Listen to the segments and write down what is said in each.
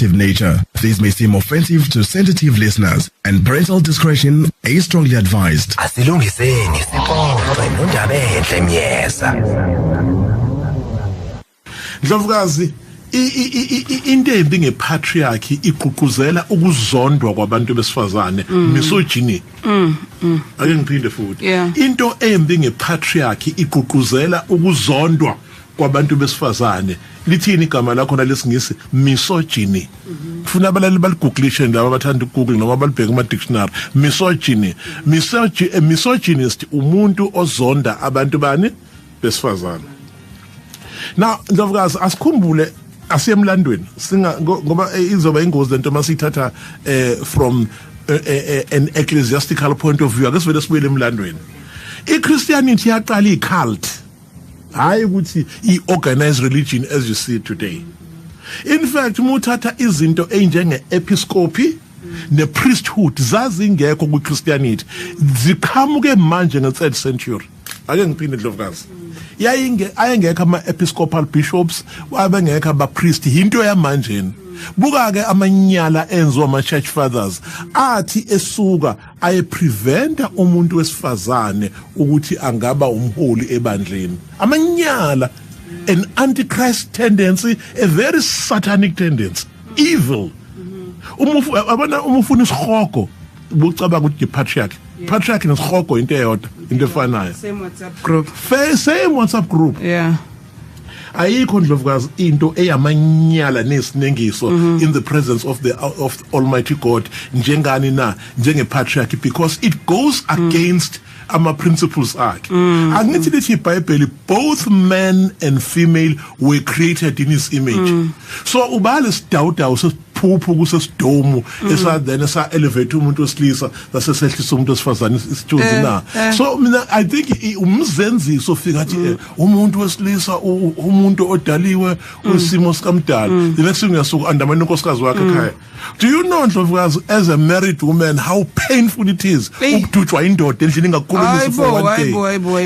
seductive nature. These may seem offensive to sensitive listeners, and parental discretion is strongly advised. Asilungiseni sixoxe nondaba enhle myeza. Ndlovukazi into embi ngepatriarchy igqugquzela ukuzondwa kwabantu besifazane, misogyny. Ake ngiphinde futhi. Into embi ngepatriarchy igqugquzela ukuzondwa kwabantu besifazane. Lithini igama lakho nalesingisi misogyny. Kufuna abalali baligoogle ndaba abathanda ukugoogle noma balibheke kuma dictionary. Misogyny. Misogynist umuntu ozonda abantu bani besifazane. Now Ndlovukazi asikhumbule asiyemlandweni singa ngoba izoba ingozi lento masithatha from an ecclesiastical point of view akesivele sibuyele emlandweni. iChristianity yaqala icult, hayi ukuthi iorganized religion as you see it today. In fact muthatha izinto enjenge episcopacy ne priesthood zazingekho kwiChristianity, ziqhamuke manje nge-3rd century. Ake ngiphinde Ndlovukazi. Ayengekho ama-episcopal bishops, wabengekho abapriest, into yamanje. Buka-ke amanyala enziwa ama-church fathers athi esuka ayepreventa umuntu wesifazane ukuthi angaba umholi ebandleni. Amanyala, an antichrist tendency, a very satanic tendency, evil. Umufuna isihogo bucabanga ukuthi patriarch. Patriarch nesihogo into eyodwa, into efanayo. Same WhatsApp group. Same WhatsApp group. Yeah. Ayikho Ndlovukazi into eyamanyala nesinengiso in the presence of Almighty God njengani na njenge patriarchy, because it goes against ama principles akhe. Angithi lithi iBhayibheli both man and female were created in his image. So ubale sidawudawu sesiphuphu kusesidomu then esa elevate umuntu wesilisa sasesehlisa umuntu wesifazane isithunzi na. So mina I think umzenziso ufika athi umuntu wesilisa umuntu odaliwe kwisimo sikamdala. The next thing uyasuka andamana inkosikazi wakhe ekhaya. Do you know Ndlovukazi, as a married woman, how painful it is ukudutshwa indoda endlini ingakhulumisi for one day.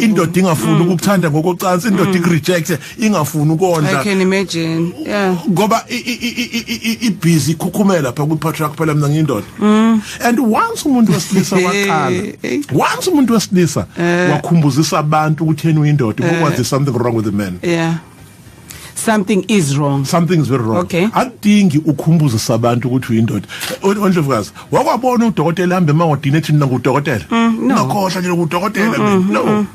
Indoda ingafuni ukukuthanda ngokocansi, indoda ikureject, ingafuni ukondla. I can imagine. Yeah. Ngoba ibusy khukhumela pha kupatriarch phela mina ngiyindoda. And once umuntu wesilisa wakhumbuzisa abantu ukuthi yena uyindoda, because there's something wrong with the man. Yeah. Something is wrong. Something is very wrong. Okay. Adingi ukhumbuzisa abantu ukuthi uyindoda. Ondlovukazi, wakwabona udokotela hambe mangodini ethi nina ngudokotela. No. Nakhohlwa nje ngudokotela. No.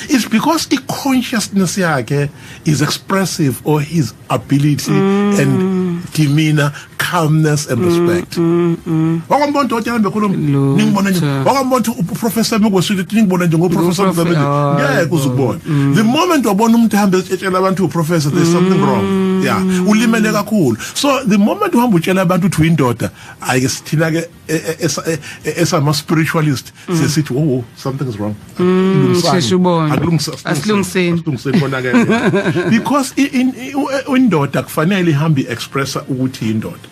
It's because the consciousness yakhe is expressive or his ability and demeanor, calmness and respect. Wakwambona udokotela bekhuluma ningibona nje. Wakwambona uprofessor Mugwesile ningibona nje ngoprofessor Mugwesile. Ngeke uzubona. The moment wabona umuntu hambe etshela abantu uprofessor, there's something wrong. Yeah, ulimele kakhulu. So the moment uhamba utshela abantu ukuthi uyindoda, ayike sithina ke esama spiritualist sesithi oh something is wrong. Asilungiseni bona ke because indoda kufanele ihambe expressa ukuthi indoda.